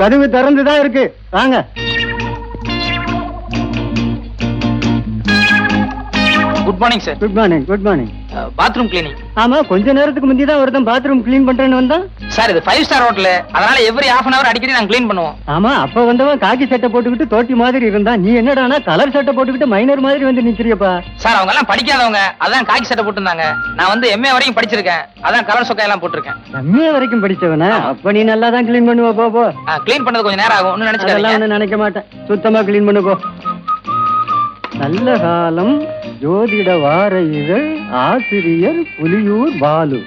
கதவு திறந்துதான் இருக்கு, வாங்க. Good morning sir. Good morning. Good morning. Bathroom cleaning. ஆமா, கொஞ்ச நேரத்துக்கு முந்தி தான் ஒருத்தன் பாத்ரூம் கிளீன் பண்றேன்னு வந்தான். சார் இது 5 ஸ்டார் ஹோட்டல், அதனால எவ்ரி half an hour அடிக்கடி நாங்க கிளீன் பண்ணுவோம். ஆமா, அப்ப வந்தவன் காக்கி சட்டை போட்டுக்கிட்டு தோட்டி மாதிரி இருந்தான். நீ என்னடானா கலர் சட்டை போட்டுக்கிட்டு மைனர் மாதிரி வந்து நிக்கிறியப்பா. சார் அவங்க எல்லாம் படிக்காதவங்க, அதான் காக்கி சட்டை போட்டுருந்தாங்க. நான் வந்து MA வரைக்கும் படிச்சிருக்கேன், அதான் கலர் சொக்கா எல்லாம் போட்டிருக்கேன். MA வரைக்கும் படிச்சவனா? அப்ப நீ நல்லா தான் கிளீன் பண்ணுவ. போ போ. கிளீன் பண்ணது கொஞ்சம் நேரம் ஆகும், ஒன்னும் நினைச்சுக்காதீங்க. நினைக்க மாட்டேன், சுத்தமா கிளீன் பண்ணு போ. நல்ல காலம் ஜோதிட வார இதழ், ஆசிரியர் புலியூர் பாலு.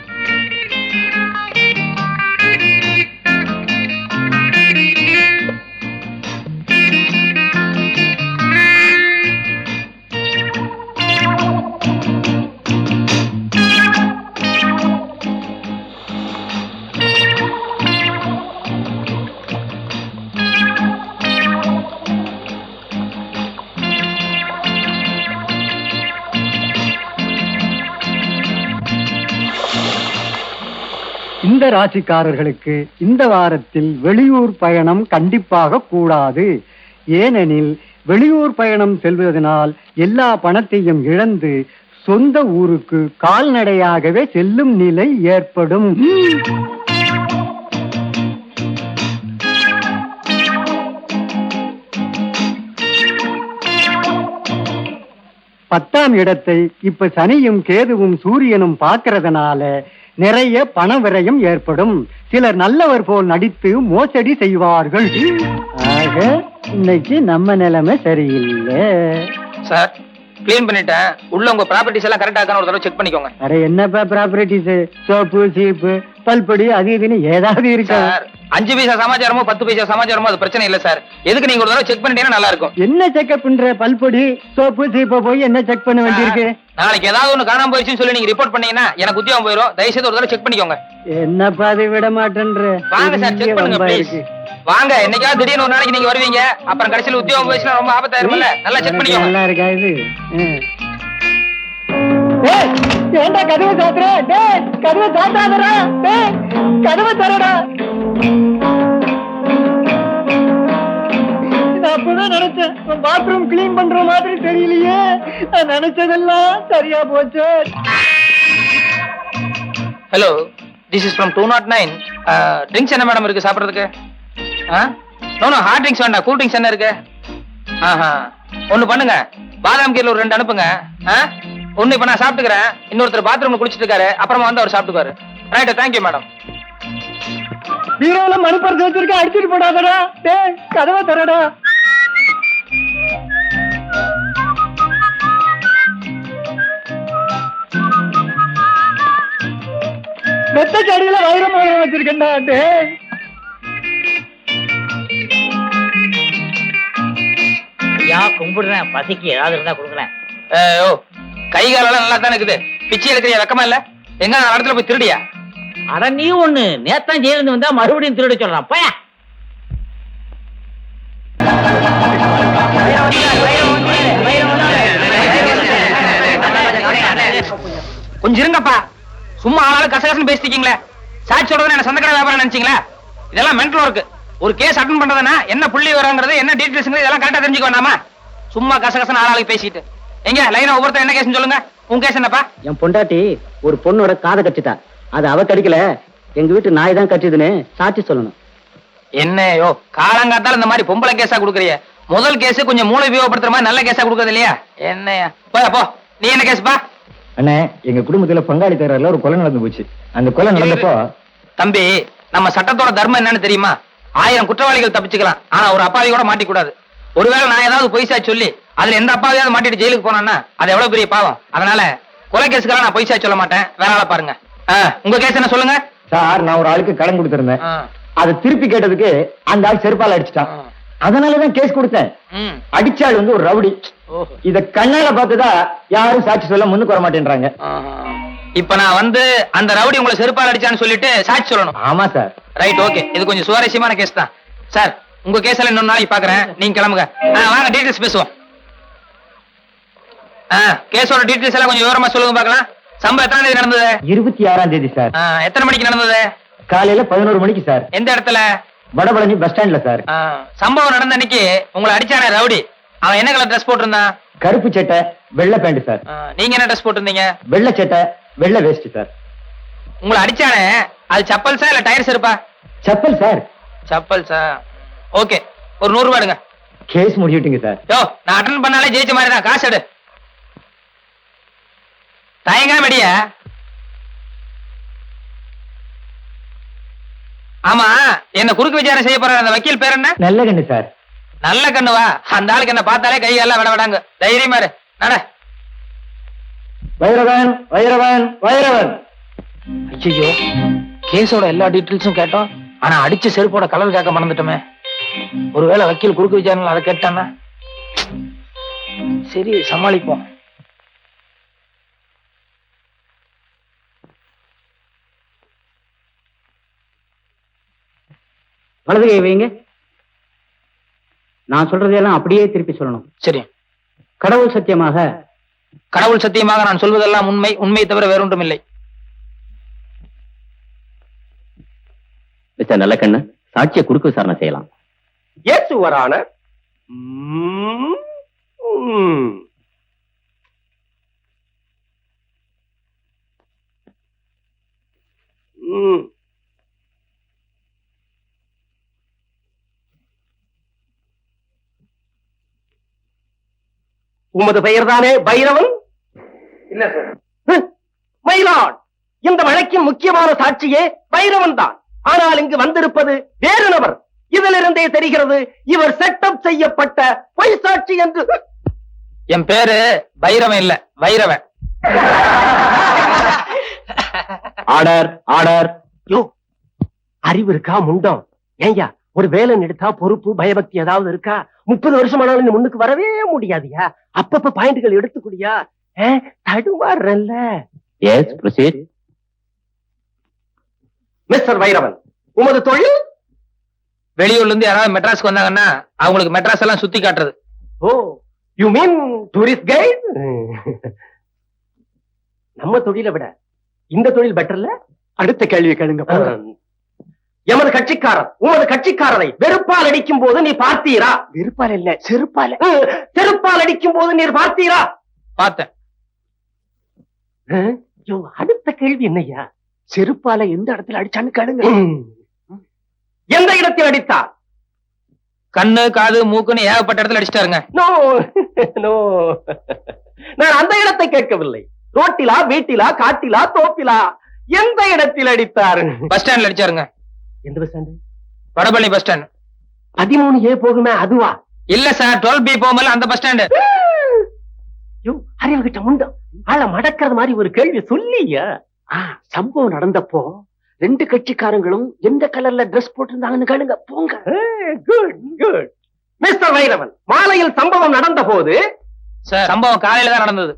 இந்த ராசிக்காரர்களுக்கு இந்த வாரத்தில் வெளியூர் பயணம் கண்டிப்பாக கூடாது. ஏனெனில் வெளியூர் பயணம் செல்வதனால் எல்லா பணத்தையும் இழந்து சொந்த ஊருக்கு கால்நடையாகவே செல்லும் நிலை ஏற்படும். பத்தாம் இடத்தை இப்ப சனியும் கேதுவும் சூரியனும் பார்க்கறதுனால நிறைய பண விரயம் ஏற்படும். சிலர் நல்லவர் போல் நடித்து மோசடி செய்வார்கள். ஆக இன்னைக்கு நம்ம நிலைமை சரியில்லை. சார் கிளீன் பண்ணிட்டேன், உள்ள உங்க ப்ராப்பர்ட்டிஸ் எல்லாம் கரெக்டா இருக்கான்னு ஒரு தடவை செக் பண்ணிக்கோங்க. அட என்னப்பா ப்ராப்பர்ட்டிஸ், சோப்பு சீப்பு பல்படி அது இதுன்னு ஏதாவது இருக்கா? 5 பைசா சமாச்சாரமோ 10 பைசா சமாச்சாரமோ அது பிரச்சனை இல்ல சார். எதுக்கு நீங்க ஒரு தடவை செக் பண்ணிட்டீங்கன்னா நல்லா இருக்கும். என்ன செக்அப் பண்ற? பல்பொடி சோப்பு சீப்ப போய் என்ன செக் பண்ண வேண்டியிருக்கு? நாளைக்கு ஏதாவது ஒண்ணு காணாம போயிடுச்சுன்னு சொல்லி நீங்க ரிப்போர்ட் பண்ணீங்கன்னா எனக்கு உத்தியோகம் போயிடும். தயவுசெய்து ஒரு தடவை செக் பண்ணிக்கோங்க. என்னப்பா அதை விட மாட்டேன்ற. வாங்க சார், செக் பண்ணுங்க ப்ளீஸ். வாங்க, என்னைக்காவது திடீர்னு ஒரு நாளைக்கு நீங்க வருவீங்க, அப்புறம் கடைசியில் உத்தியோகம் போயிடுச்சுன்னா ரொம்ப ஆபத்தாயிரும்ல. நல்லா செக் பண்ணிக்கோங்க. நல்லா இருக்கா இது? ஏண்டா கதவை சாத்துற? டேய் கதவை சாத்தாதடா. டேய் கதவை தரடா. நான் அப்பதான் நினைச்சேன், பாத்ரூம் கிளீன் பண்ற மாதிரி தெரியலையே. நான் நினைச்சதெல்லாம் சரியா போச்சு. Hello, this is from 209. Drinks என்ன மேடம் இருக்கு சாப்பிட்றதுக்கு? நோ ஹார்ட் ட்ரிங்க்ஸ் வேண்டாம், கூல் ட்ரிங்க்ஸ் என்ன இருக்கு? ஒண்ணு பண்ணுங்க, பாதாம் கீரை ஒரு 2 அனுப்புங்க. ஒண்ணு இப்ப நான் சாப்பிட்டுக்கிறேன், இன்னொருத்தர் பாத்ரூம்ல குளிச்சிட்டு இருக்காரு, அப்புறமா வந்து அவர் சாப்பிட்டுக்காரு. Right, thank you madam. பீரோல மணிப்பர்ஸ் வச்சிருக்க, அடிச்சிட்டு போடாதடா. டேய் கதவை தரடா. மெத்த கடியில வைரம் வச்சிருக்கேன்டா. டேய் கும்பிடுறேன், பசிக்கு ஏதாவது இருந்தா கொடுக்குறேன். ஓ, கை காலெல்லாம் நல்லா தானே இருக்குது, பிச்சை எடுக்கிறியா? வெக்கமா இல்ல? எங்க இடத்துல போய் திருடியா? அட நீ ஒண்ணு நேத்தான் ஜெயிலிருந்து வந்தா மறுபடியும் திருட சொல்றான். போயா கொஞ்சம் இருங்கப்பா, சும்மா ஆளாலும் கசகசன்னு பேசிட்டீங்களே. சாட்சி சொல்றது என்ன சந்தக்கடை வியாபாரம் நினைச்சீங்களா? இதெல்லாம் மென்டல் ஒர்க். ஒரு கேஸ் அட்டன் பண்றதுனா என்ன புள்ளி வராங்கிறது, என்ன டீடைல்ஸ் இதெல்லாம் கரெக்டா தெரிஞ்சுக்க வேண்டாமா? சும்மா கசகசன்னு ஆளாளுக்கு பேசிட்டு. எங்க லைனா ஒவ்வொருத்தர் என்ன கேஸ்னு சொல்லுங்க. உங்க கேஸ் என்னப்பா? என் பொண்டாட்டி ஒரு பொண்ணோட காதை கட்டிட்டா. அது அவ கடிக்கல, எங்க வீட்டு நாய் தான் கட்டிதுன்னு சாட்சி சொல்லணும். என்னையோ காலங்காத்தால இந்த மாதிரி பொம்பளை கேஸா கொடுக்குறிய? முதல் கேஸ் கொஞ்சம் மூளை உபயோகப்படுத்துற மாதிரி நல்ல கேஸா கொடுக்கறது இல்லையா? என்னையா போயா போ. நீ என்ன கேஸ்பா? அண்ணே, எங்க குடும்பத்துல பங்காளி தகராறுல ஒரு கொலை நடந்து போச்சு. அந்த கொலை நடந்தப்போ தம்பி, நம்ம சட்டத்தோட தர்மம் என்னன்னு தெரியுமா? 1000 குற்றவாளிகள் தப்பிச்சுக்கலாம், ஆனா ஒரு அப்பாவி கூட மாட்டிக்கூடாது. ஒருவேளை நான் ஏதாவது பொய்சா சொல்லி அதுல எந்த அப்பாவையாவது மாட்டிட்டு ஜெயிலுக்கு போனான்னா அது எவ்வளவு பெரிய பாவம். அதனால கொலை கேஸுக்கெல்லாம் நான் பொய்சா சொல்ல மாட்டேன். வேற ஆளை பாருங்க. உங்க கேஸ் என்ன சொல்லுங்க சார். நான் ஒரு ஆளுக்கு கடன் கொடுத்திருந்தேன், அதை திருப்பி கேட்டதுக்கு அந்த ஆள் செருப்பால அடிச்சுட்டான். அதனாலதான் கேஸ் கொடுத்தேன். அடிச்சாள் வந்து ஒரு ரவுடி. இத கண்ணால பார்த்ததா யாரும் சாட்சி சொல்ல முன்னுக்கு வர மாட்டேன்றாங்க. இப்ப நான் வந்து அந்த ரவுடி உங்களை செருப்பால் அடிச்சான்னு சொல்லிட்டு சாட்சி சொல்லணும். ஆமா சார். Right, okay. இது கொஞ்சம் சுவாரஸ்யமான கேஸ் தான் சார். உங்க கேஸ் எல்லாம் இன்னொரு நாளைக்கு பாக்குறேன், நீங்க கிளம்புங்க. வாங்க டீடைல்ஸ் பேசுவோம். கேஸோட டீடைல்ஸ் எல்லாம் கொஞ்சம் விவரமா சொல்லுங்க பாக்கலாம். சம்பவம் எத்தனை தேதி நடந்தது? 26ஆம் தேதி சார். எத்தனை மணிக்கு நடந்தது? காலையில 11 மணிக்கு சார். எந்த இடத்துல? வடபழனி பஸ் ஸ்டாண்ட்ல சார். சம்பவம் நடந்த அன்னைக்கு உங்களை அடிச்சானே ரவுடி, அவன் என்ன கலர் ட்ரெஸ் போட்டிருந்தான்? கருப்பு சட்டை வெள்ளை பேண்ட் சார். நீங்க என்ன ட்ரெஸ் போட்டிருந்தீங்க? வெள்ளை சட்டை வெள்ளை வேஷ்டி சார். உங்களை அடிச்சானே அது சப்பல்ஸா இல்ல டயர்ஸ் இருப்பா? செப்பல் சார். சப்பல்ஸா? ஓகே, ஒரு 100 ரூபாய் எடுங்க. Case முடிச்சுட்டீங்க sir. யோ, நான் அட்டன் பண்ணாலே ஜெயிச்ச மாதிரி தான். காசு எடு. தயங்கா மடியா? ஆமா, என்ன குறுக்கு விசாரணை செய்ய போற அந்த வக்கீல் பேர் என்ன? நல்ல கண்ணு சார். நல்ல கண்ணுவா? அந்த ஆளுக்கு என்ன பார்த்தாலே கை எல்லாம் விட விடாங்க. தைரியமா இரு. நட. வைரவன் வைரவன் வைரவன். ஐயோ, கேஸோட எல்லா டீட்டெயில்ஸும் கேட்டோம், ஆனா அடிச்ச செருப்போட கலர் கேட்க மறந்துட்டோமே. ஒருவேளை வக்கீல் குறுக்கு விசாரணை அதை கேட்டானா? சரி, சமாளிப்போம். வலது கை வைங்க. நான் சொல்றதெல்லாம் அப்படியே திருப்பி சொல்லணும். சரி. கடவுள் சத்தியமாக. கடவுள் சத்தியமாக நான் சொல்வதெல்லாம் உண்மை, உண்மையை தவிர வேறொன்றும் இல்லை. மிஸ்டர் நல்லக்கண்ணு, சாட்சிய குறுக்கு விசாரணை செய்யலாம். Yes your honour. உமது பெயர் தானே பைரவன்? இல்ல சார். மயிலாட், இந்த வழக்கின் முக்கியமான சாட்சியே பைரவன் தான். ஆனால் இங்கு வந்திருப்பது வேறு நபர். இதிலிருந்தே தெரிகிறது இவர் செட்டப் செய்யப்பட்ட பொய் சாட்சி என்று. என் பேரு பைரவன் இல்ல, வைரவன். Order order. யோ, அறிவு இருக்கா முண்டம்? ஏய்யா, ஒரு வேலை எடுத்தா பொறுப்பு பயபக்தி ஏதாவது இருக்கா? 30 வருஷம் ஆனாலும் முன்னுக்கு வரவே முடியாதியா? அப்பப்ப பாயிண்ட்கள் எடுத்துக்கூடியா? தடுமாறல்ல. Yes, proceed. மிஸ்டர் வைரவன், உமது தொழில்? வெளியூர்ல இருந்து யாராவது மெட்ராஸ்க்கு வந்தாங்கன்னா அவங்களுக்கு மெட்ராஸ் எல்லாம் சுத்தி காட்டுறது. ஓ, யூ மீன் டூரிஸ்ட் கைட்? நம்ம தொழிலை விட இந்த தொழில் பெட்டர்ல? அடுத்த கேள்வி கேளுங்க. எமது கட்சிக்காரர் உமது கட்சிக்காரரை வெறுப்பால் அடிக்கும் போது நீ பார்த்தீரா? வெறுப்பால் இல்ல, செருப்பால. செருப்பால் அடிக்கும் போது நீர் பார்த்தீரா? பார்த்தேன். யோ, அடுத்த கேள்வி என்னய்யா? செருப்பால எந்த இடத்துல அடிச்சான்னு கேளுங்க. எந்த இடத்தில் அடித்தார்? கண்ணு, காது, மூக்குன்னு ஏகப்பட்ட இடத்துல அடிச்சிட்டாருங்க. நோ நோ, நான் அந்த இடத்தை கேட்கவில்லை. ரோட்டிலா, வீட்டிலா, காட்டிலா, தோப்பிலா, எந்த இடத்தில் அடித்தார்? பஸ் ஸ்டாண்ட்ல அடிச்சாருங்க. எந்த bus stand? Vadapalani bus stand. 13A போகுமே அதுவா? இல்ல சார், 12B போகும்போது அந்த பஸ் ஸ்டாண்டு. யோ, அறிவு கிட்ட முண்டம் ஆள மடக்கிறது மாதிரி ஒரு கேள்வி சொல்லியா? சம்பவம் நடந்தப்போ 2 கட்சிக்காரங்களும் எந்த கலர்ல டிரெஸ் போட்டிருந்தாங்கன்னு கேளுங்க. போங்க. Good good. மிஸ்டர் வைரவன், மாலையில் சம்பவம் நடந்த போது? சார், சம்பவம் காலையில தான் நடந்தது.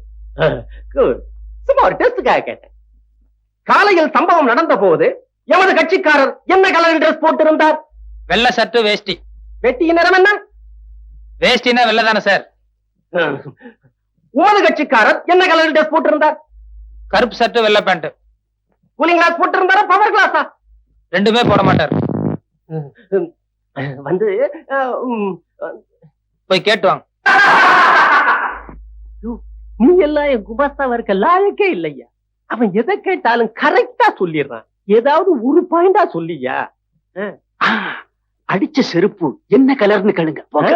குட். சும்மா ஒரு டெஸ்டுக்காக கேட்டேன். காலையில் சம்பவம் நடந்த போது எமது கட்சிக்காரர் என்ன கலர் டிரெஸ் போட்டிருந்தார்? வெள்ளை சட்டு, வேஷ்டி. வெட்டியின் நிறம் என்ன? வேஷ்டினா வெள்ளை தானே சார். உமது கட்சிக்காரர் என்ன கலர் டிரெஸ் போட்டிருந்தார்? கருப்பு சட்டு, வெள்ளை பேண்ட். கூலிங் கிளாஸ் போட்டிருந்தாரா, பவர் கிளாஸா? ரெண்டுமே போட மாட்டார். வந்து போய் கேட்டு வாங்க. நீ எல்லாம் என் குமாஸ்தாவா இருக்க லாயக்கே இல்லையா? அவன் எதை கேட்டாலும் கரெக்டா சொல்லிடுறான். ஏதாவது ஒரு பாயிண்டா சொல்லியா? அடிச்ச செருப்பு என்ன கலர்னு கேளுங்க. போங்க.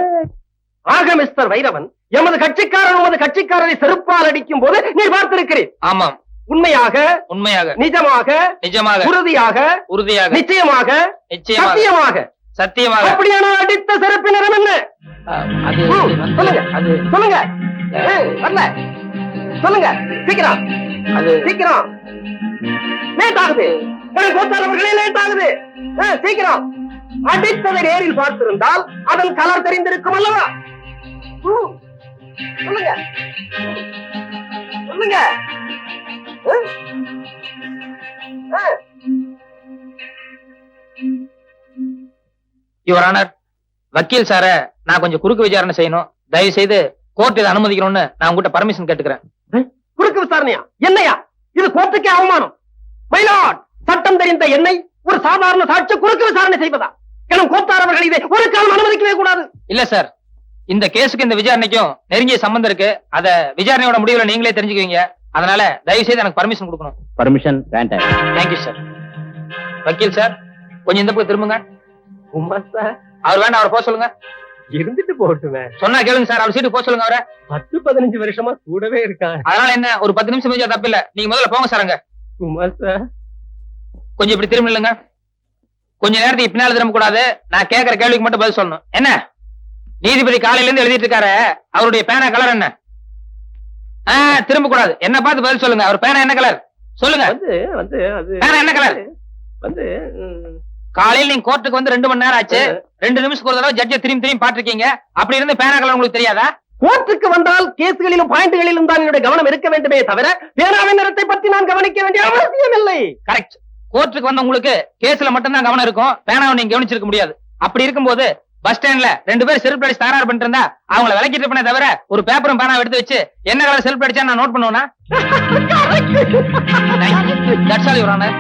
ஆக மிஸ்டர் வைரவன், எமது கட்சிக்காரன் உமது கட்சிக்காரரை செருப்பால் அடிக்கும் போது நீ பார்த்திருக்கிறேன். ஆமாம், உண்மையாக, உண்மையாக, நிஜமாக, நிஜமாக, உறுதியாக, உறுதியாக, நிச்சயமாக, நிச்சயமாக, சத்தியமாக, சத்தியமாக. அப்படியான அடித்த செருப்பு நிறம் என்ன? அது சொல்லுங்க, அது சொல்லுங்க. வரல, சொல்லுங்க சீக்கிரம், அது சீக்கிரம். லேட் ஆகுது, கோத்தாரவர்களே லேட் ஆகுது. சீக்கிரம். அடித்ததை நேரில் பார்த்திருந்தால் அதன் கலர் தெரிந்திருக்கும் அல்லவா? சொல்லுங்க, சொல்லுங்க. யுவர் ஆனர், வக்கீல் சார நான் கொஞ்சம் குறுக்கு விசாரணை செய்யணும். தயவு செய்து கோர்ட் இதை அனுமதிக்கணும்னு நான் உங்ககிட்ட பர்மிஷன் கேட்டுக்கிறேன். குறுக்கு விசாரணையா? என்னையா? இது கோர்ட்டுக்கே அவமானம். மயிலாட், சட்டம் தெரிந்த என்னை ஒரு சாதாரண சாட்சி குறுக்கு விசாரணை செய்வதா? எனும் கோத்தார் அவர்கள் இதை ஒரு காலம் அனுமதிக்கவே கூடாது. இல்ல சார், இந்த கேஸுக்கு இந்த விசாரணைக்கும் நெருங்கிய சம்பந்தம் இருக்கு. அத விசாரணையோட முடிவுல நீங்களே தெரிஞ்சுக்குவீங்க. அதனால தயவு செய்து எனக்கு பர்மிஷன் கொடுக்கணும். பர்மிஷன் வேண்டாம். Thank you sir. வக்கீல் சார், கொஞ்சம் இந்த பக்கம் திரும்புங்க. உமா சார், அவர் வேண்டாம், அவரை போக சொல்லுங்க. இருந்துட்டு போட்டுமே. சொன்னா கேளுங்க சார், அவர் சீட்டு போக சொல்லுங்க அவரை. 10-15 வருஷமா கூடவே இருக்கான். அதனால என்ன, ஒரு 10 நிமிஷம் பேச தப்பு இல்ல. நீங்க முதல்ல போங்க சார். அங்க உமா சார், கொஞ்சம் இப்படி திரும்ப இல்லைங்க. கொஞ்ச நேரத்துக்கு பின்னால திரும்ப கூடாது. நான் கேட்கிற கேள்விக்கு மட்டும் பதில் சொல்லணும். என்ன நீதிபதி காலையில இருந்து எழுதிட்டு இருக்காரு, அவருடைய பேனா கலர் என்ன? திரும்ப கூடாது. என்ன பார்த்து பதில் சொல்லுங்க. அவர் பேனா என்ன கலர் சொல்லுங்க. பேனா என்ன கலர்? காலையில் நீங்க கோர்ட்டுக்கு வந்து 2 மணி நேரம் ஆச்சு. 2 நிமிஷத்துக்கு ஒரு தடவை ஜட்ஜை திரும்பி பாத்துருக்கீங்க. அப்படி இருந்து பேனா கலர் உங்களுக்கு தெரியாதா? கோர்ட்டுக்கு வந்தால் கேஸ்களிலும் பாயிண்ட்களிலும் தான் என்னுடைய கவனம் இருக்க வேண்டுமே தவிர பேனாவின் நிறத்தை பற்றி நான் கவனிக்க வேண்டிய அவசியம் இல்லை. கரெக்ட். கோர்ட்டுக்கு வந்த உங்களுக்கு கேஸ்ல மட்டும்தான் கவனம் இருக்கும், பேனாவை நீங்க கவனிச்சிருக்க முடியாது. அப்படி இருக்கும்போது பஸ் ஸ்டாண்ட்ல 2 பேர் செல்ஃப் அடிச்சு தகராறு பண்ணிட்டு இருந்தா அவங்கள விலக்கிட்டு பண்ண தவிர ஒரு பேப்பரும் பேனா எடுத்து வச்சு என்ன கலர் செல்ஃப் அடிச்சா நான் நோட் பண்ணுவேனா? That's all, Your Honor.